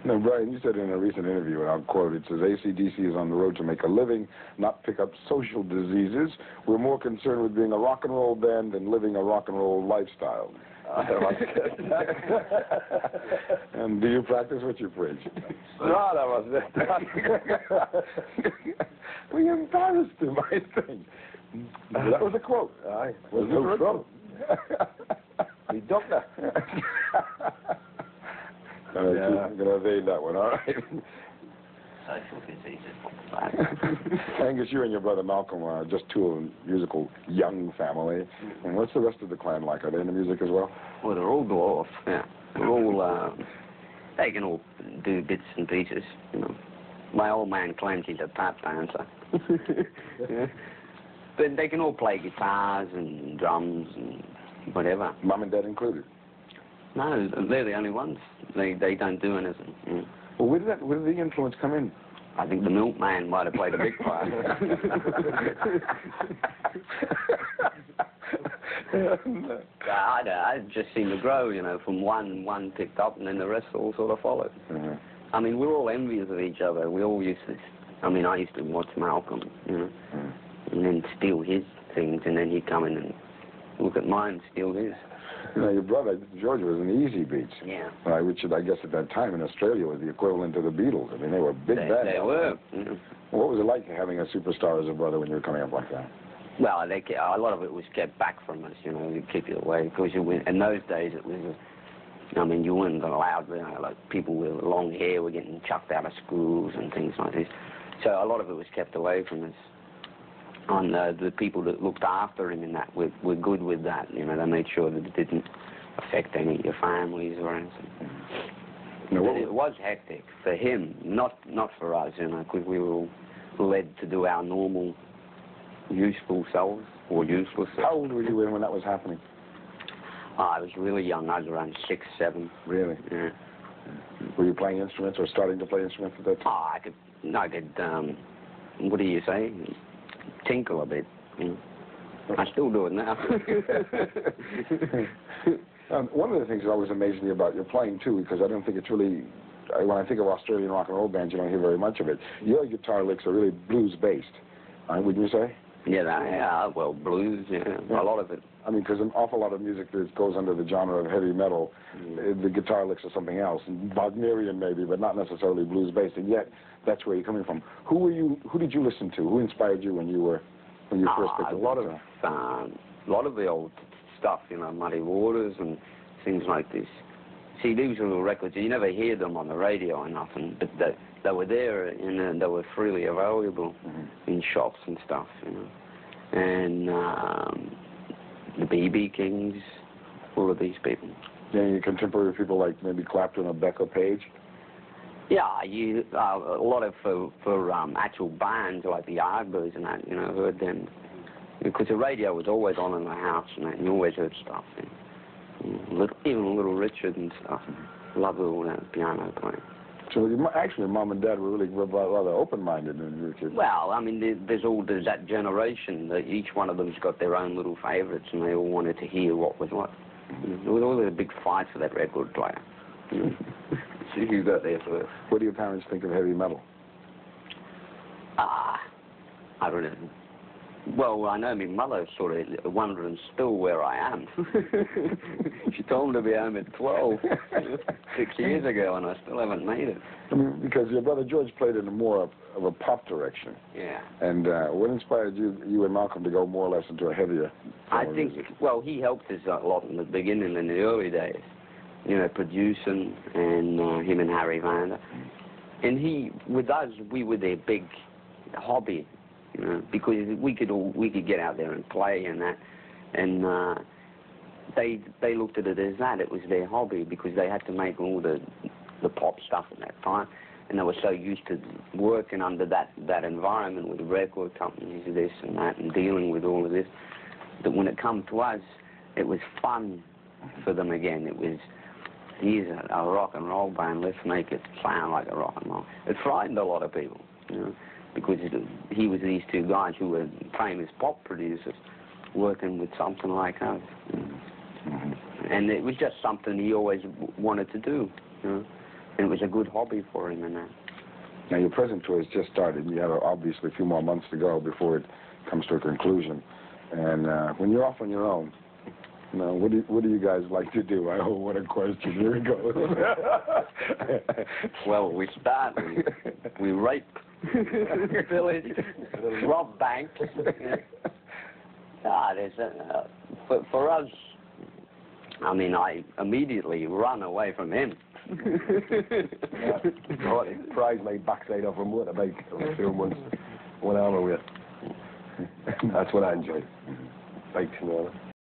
No, Brian, you said in a recent interview, and I'll quote, it says, AC/DC is on the road to make a living, not pick up social diseases. We're more concerned with being a rock and roll band than living a rock and roll lifestyle. And do you practice what you preach? No, that was it. Well, you embarrassed him, I think. That was a quote. Aye. Was no trouble. The doctor. I'm going to evade that one, all right? Social diseases. Angus, you and your brother Malcolm are just two of a musical young family. And what's the rest of the clan like? Are they into music as well? Well, they're all dwarfs, yeah. They're all, they can all do bits and pieces, you know. My old man claims he's a tap dancer. Yeah. But they can all play guitars and drums and whatever. Mom and Dad included? No, they're the only ones. They don't do anything. Yeah. Well, where did the influence come in? I think the milkman might have played a big part. I just seemed to grow, you know, from one picked up and then the rest all sort of followed. Mm-hmm. I mean, we're all envious of each other. We all used to, I mean, I used to watch Malcolm, you know, and then steal his things, and then he'd come in and look at mine and steal his. You know, your brother, George, was in the Easy Beats. Yeah. Which, I guess, at that time in Australia was the equivalent to the Beatles. I mean, they were big bands. They were. Mm-hmm. What was it like having a superstar as a brother when you were coming up like that? Well, a lot of it was kept back from us, you know, to keep it away. Because in those days, it was, I mean, you weren't allowed, you know, like people with long hair were getting chucked out of schools and things like this. So a lot of it was kept away from us. And the people that looked after him in that were good with that, you know, they made sure that it didn't affect any of your families or anything. But it was hectic for him, not for us, you know, because we were all led to do our normal, useful selves, or useless selves. How old were you when that was happening? I was really young. I was around 6, 7. Really? Yeah. Were you playing instruments or starting to play instruments at that time? I could, what do you say? Tinkle a bit. I still do it now. One of the things that always amazed me about your playing, too, because I don't think it's really, when I think of Australian rock and roll bands, you don't hear very much of it. Your guitar licks are really blues-based, wouldn't you say? Yeah, well, blues, yeah, a lot of it. I mean, because an awful lot of music that goes under the genre of heavy metal, the guitar licks are something else, Wagnerian maybe, but not necessarily blues-based, and yet that's where you're coming from. Who did you listen to? Who inspired you when you first picked up the guitar? A lot of the old stuff, you know, Muddy Waters and things like this. See, these little records, you never hear them on the radio or nothing, but they were there and they were freely available in shops and stuff, you know. And the B.B. Kings, all of these people. Yeah, your contemporary people like maybe Clapton or Beck or Page? Yeah, a lot of for actual bands like the Yardbirds and that, you know, heard them. Because the radio was always on in the house and that, and you always heard stuff. Even Little Richard and stuff. Loved all that piano playing. So actually, Mom and Dad were really rather open-minded when you were kids. Well, I mean, there's that generation that each one of them's got their own little favourites, and they all wanted to hear what was what. There was always a big fight for that record player. See who got there first. What do your parents think of heavy metal? I don't know. Well, I know my mother sort of wondering still where I am. She told me to be home at 12, 6 years ago, and I still haven't made it. I mean, because your brother George played in more of a pop direction. Yeah. And what inspired you and Malcolm to go more or less into a heavier I think, music? well, he helped us a lot in the beginning, in the early days. You know, producing, and him and Harry Vander. And with us, we were their big hobby. You know, because we could get out there and play and that, and they looked at it as that. It was their hobby because they had to make all the pop stuff at that time, and they were so used to working under that environment with record companies, this and that, and dealing with all of this, that when it come to us, it was fun for them again. It was, here's a rock and roll band, let's make it sound like a rock and roll. It frightened a lot of people, you know. Because he was these two guys who were famous pop producers working with something like us. And it was just something he always wanted to do, you know. And it was a good hobby for him and that. Now, your present tour has just started. You have obviously a few more months to go before it comes to a conclusion. And when you're off on your own, you know, what do you guys like to do? Oh, what a question. Here it goes. Well, we start, we rape village, rob banks. For us, I mean, I immediately run away from him. Right, he prize my backside off a motorbike for a few months. 1 hour with. That's what I enjoy. Bikes and all that.